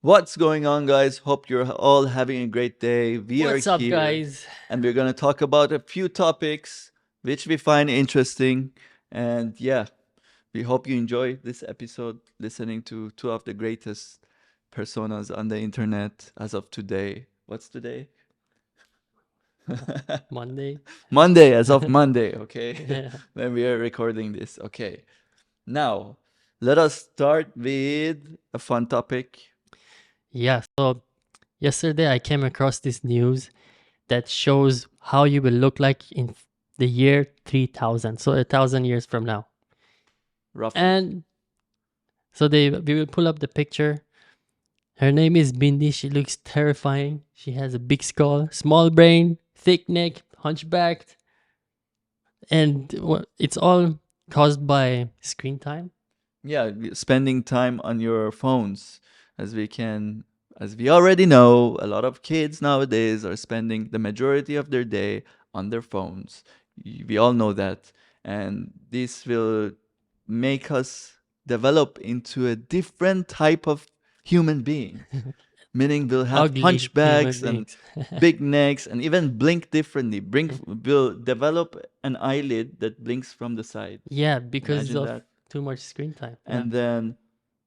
What's going on, guys? Hope you're all having a great day. We are What's up, here guys? and we're going to talk about a few topics which we find interesting. And yeah, we hope you enjoy this episode listening to two of the greatest personas on the internet as of today. What's today? Monday. Monday, as of Monday, okay? Yeah. When we are recording this. Okay. Now, let us start with a fun topic. Yeah. So yesterday I came across this news that shows how you will look like in the year 3000. So 1,000 years from now. Roughly. And so we will pull up the picture. Her name is Mindy. She looks terrifying. She has a big skull, small brain, thick neck, hunchbacked, and it's all caused by screen time. Yeah, spending time on your phones, as as we already know, a lot of kids nowadays are spending the majority of their day on their phones. We all know that. And this will make us develop into a different type of human being, meaning we'll have Ugly human hunchbacks and beings. big necks and even blink differently. Blink will develop an eyelid that blinks from the side. Yeah, because Imagine of that. too much screen time. Yeah. And then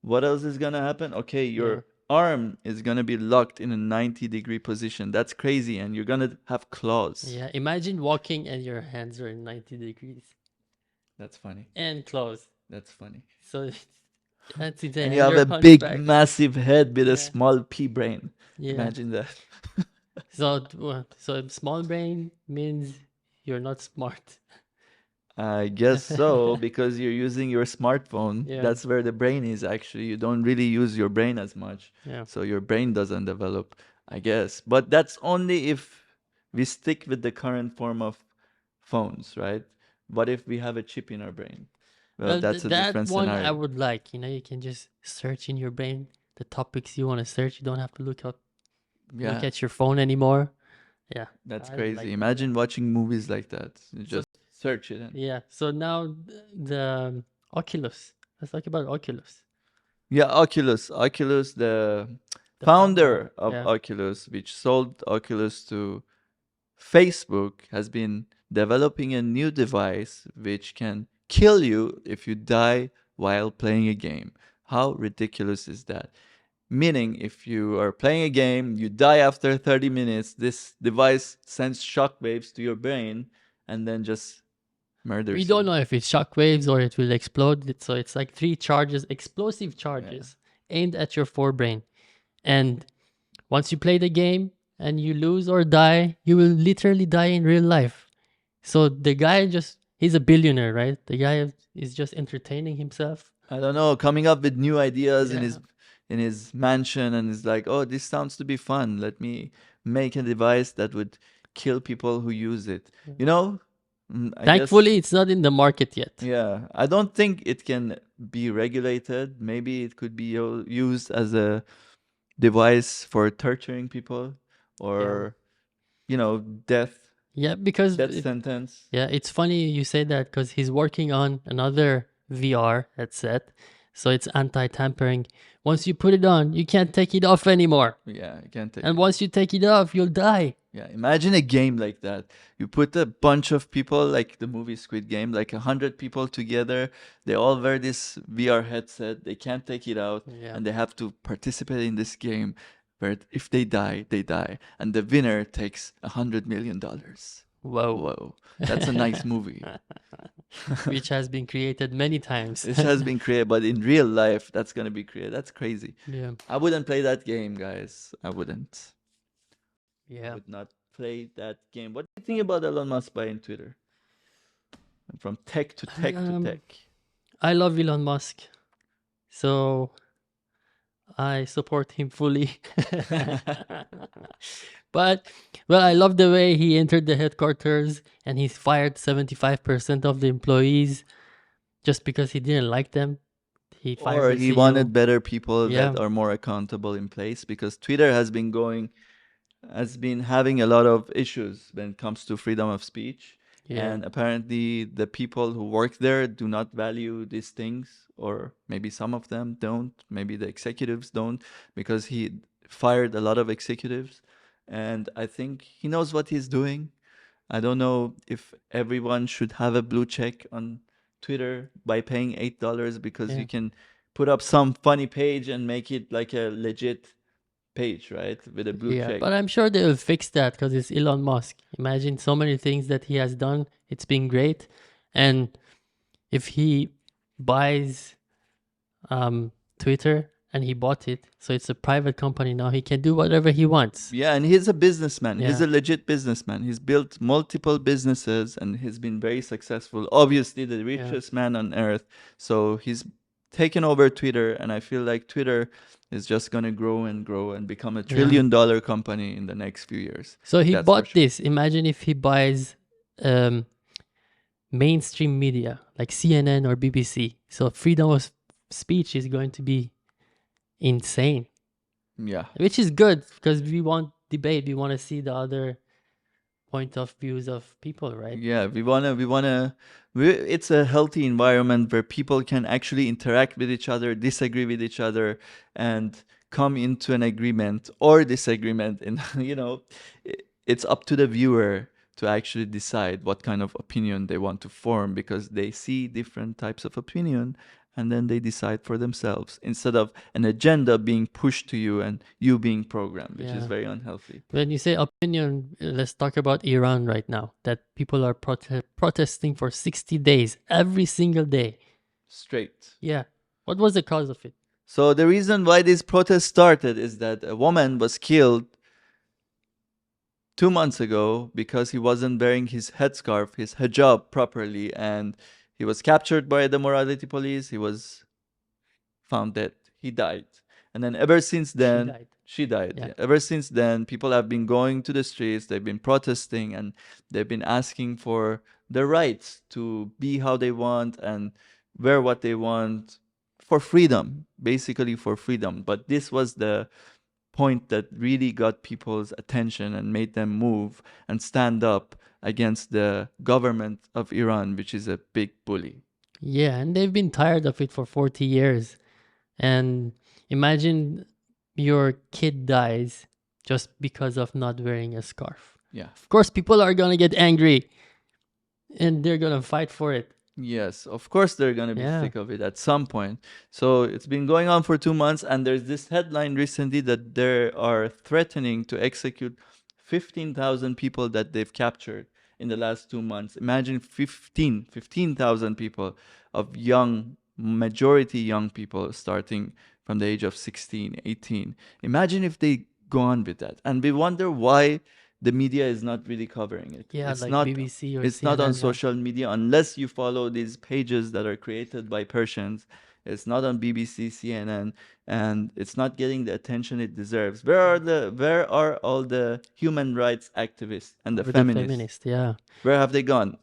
what else is gonna happen? Okay, Yeah. your arm is gonna be locked in a 90-degree position. That's crazy, and you're gonna have claws. Yeah. Imagine walking and your hands are in 90 degrees That's funny. and claws. That's funny. So that's And insane. you And have you're a big, hunchbacked. massive head with a Yeah. small pea brain. Yeah. Imagine that. So small brain means you're not smart. I guess so, because you're using your smartphone. Yeah. That's where the brain is actually. You don't really use your brain as much. Yeah. So your brain doesn't develop, I guess. But that's only if we stick with the current form of phones, right? What if we have a chip in our brain? Well, Well, that's a that different one I scenario. would like. You can just search in your brain the topics you want to search. You don't have to look Yeah, at your phone anymore. Yeah. that's I would crazy. like that. Yeah. Imagine watching movies like that. You So just search it. yeah. So now the Oculus. Let's talk about Oculus. Yeah, Oculus. Oculus, the The founder. founder of Yeah. Oculus, which sold Oculus to Facebook, has been developing a new device which can kill you if you die while playing a game. How ridiculous is that? Meaning, if you are playing a game, you die after 30 minutes, this device sends shockwaves to your brain and then just We murders don't you. know if it's shockwaves or it will explode. So it's like three charges, explosive Yeah. charges aimed at your forebrain. And once you play the game and you lose or die, you will literally die in real life. So the guy he's a billionaire, right? The guy is just entertaining himself. I don't know, coming up with new ideas Yeah. in his mansion, and is like, oh, this sounds to be fun. Let me make a device that would kill people who use it. You know, I guess. Thankfully, it's not in the market yet. Yeah, I don't think it can be regulated. Maybe it could be used as a device for torturing people, Yeah. or death Yeah, because death sentence. yeah, it's funny you say that because he's working on another VR headset. So it's anti-tampering. Once you put it on, you can't take it off anymore. Yeah, I can't take And it. once you take it off, you'll die. Yeah, imagine a game like that. You put a bunch of people, like the movie Squid Game, like 100 people together. They all wear this VR headset. They can't take it out, Yeah. and they have to participate in this game where if they die, they die, and the winner takes $100 million. Whoa. Whoa, that's a nice movie. Which has been created many times. This has been created, but in real life, that's gonna be created. That's crazy. Yeah. I wouldn't play that game, guys. I wouldn't. Yeah. Would not play that game. What do you think about Elon Musk buying Twitter? From tech to tech to Um, tech. I love Elon Musk. So I support him fully. But well, I love the way he entered the headquarters and he's fired 75% of the employees just because he didn't like them. He fired Or the he CEO. wanted better people Yeah. that are more accountable in place, because Twitter has been having a lot of issues when it comes to freedom of speech. Yeah. And apparently, the people who work there do not value these things, or maybe some of them don't. Maybe the executives don't, because he fired a lot of executives. And I think he knows what he's doing. I don't know if everyone should have a blue check on Twitter by paying $8 because Yeah. you can put up some funny page and make it like a legit page, right? With a blue Yeah, check. but I'm sure they will fix that because it's Elon Musk. Imagine so many things that he has done. It's been great. And if he buys Twitter and he bought it, so it's a private company now, he can do whatever he wants. Yeah, and he's a businessman. He's Yeah. a legit businessman. He's built multiple businesses and he's been very successful. Obviously, the Yeah. richest man on earth. So he's taken over Twitter, and I feel like Twitter is just going to grow and grow and become a Yeah. trillion-dollar company in the next few years. So he That's for bought sure. this. Imagine if he buys mainstream media like CNN or BBC. So freedom of speech is going to be insane, Yeah. which is good because we want debate. We want to see the other point of views of people, right? Yeah, it's a healthy environment where people can actually interact with each other, disagree with each other, and come into an agreement or disagreement. And, it's up to the viewer to actually decide what kind of opinion they want to form, because they see different types of opinion and then they decide for themselves instead of an agenda being pushed to you and you being programmed, which is Yeah. very unhealthy. When you say opinion, let's talk about Iran right now. That people are protesting for 60 days, every single day. Straight. Yeah. What was the cause of it? So the reason why this protest started is that a woman was killed 2 months ago because he wasn't wearing his headscarf, his hijab properly, and he was captured by the morality police. He was found dead. He died. And then ever since then, died. she died. Yeah. Yeah. Ever since then, people have been going to the streets, they've been protesting, and they've been asking for their rights to be how they want and wear what they want, for freedom, basically for freedom. But this was the point that really got people's attention and made them move and stand up against the government of Iran, which is a big bully. Yeah, and they've been tired of it for 40 years. And imagine your kid dies just because of not wearing a scarf. Yeah. Of course, people are going to get angry and they're going to fight for it. Yes, of course they're going to be Yeah. sick of it at some point. So it's been going on for 2 months, and there's this headline recently that they are threatening to execute 15,000 people that they've captured in the last 2 months. Imagine 15,000 people of young, majority young people starting from the age of 16, 18. Imagine if they go on with that. And we wonder why the media is not really covering it. Yeah, It's like not BBC or it's not CNN. on Yeah. social media unless you follow these pages that are created by Persians. It's not on BBC, CNN, and it's not getting the attention it deserves. Where are all the human rights activists and the Or feminists? feminist, yeah. Where have they gone?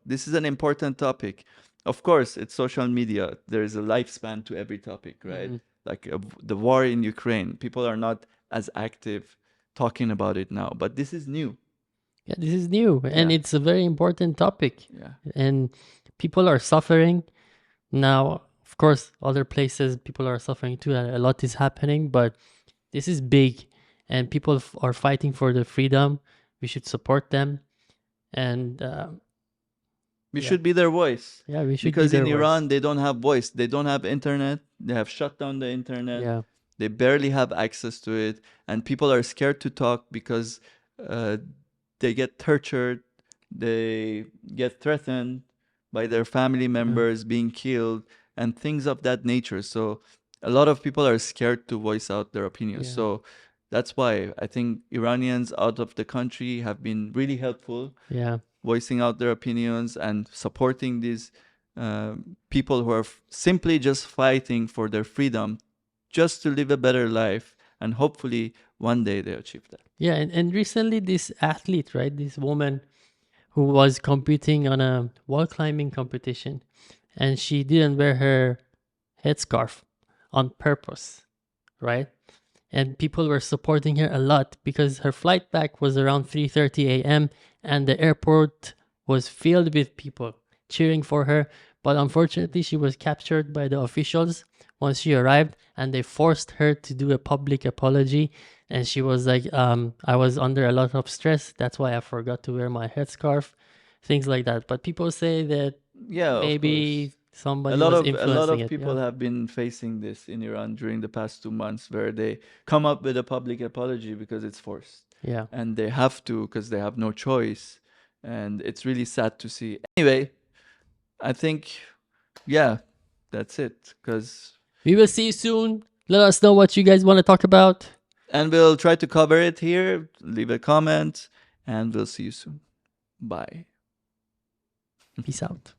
This is an important topic. Of course, it's social media. There is a lifespan to every topic, right? Mhm. Like the war in Ukraine. People are not as active talking about it now, but this is new. Yeah, this is new and Yeah. it's a very important topic. Yeah. And people are suffering. Now, of course, other places people are suffering too. A lot is happening, but this is big and people are fighting for their freedom. We should support them. And We Yeah. should be their voice. yeah, we should Because be in their Iran, voice. they don't have voice. They don't have internet. They have shut down the internet. Yeah. They barely have access to it. And people are scared to talk because uh, they get tortured. They get threatened by their family members being killed and things of that nature. So a lot of people are scared to voice out their opinions. Yeah. So that's why I think Iranians out of the country have been really helpful, Yeah. voicing out their opinions and supporting these people who are simply just fighting for their freedom, just to live a better life. And hopefully one day they achieve that. Yeah. And recently, this athlete, right? This woman who was competing on a wall climbing competition and she didn't wear her headscarf on purpose, right? And people were supporting her a lot because her flight back was around 3:30 a.m. and the airport was filled with people cheering for her. But unfortunately, she was captured by the officials once she arrived, and they forced her to do a public apology. And she was like, I was under a lot of stress. That's why I forgot to wear my headscarf, things like that. But people say that Yeah, of maybe course. somebody was A lot influencing of it. people Yeah. have been facing this in Iran during the past 2 months, where they come up with a public apology because it's forced, Yeah. and they have to because they have no choice, and it's really sad to see. Anyway, I think, yeah, that's it. Because We will see you soon. Let us know what you guys want to talk about. and we'll try to cover it here. Leave a comment, and we'll see you soon. Bye. Peace out.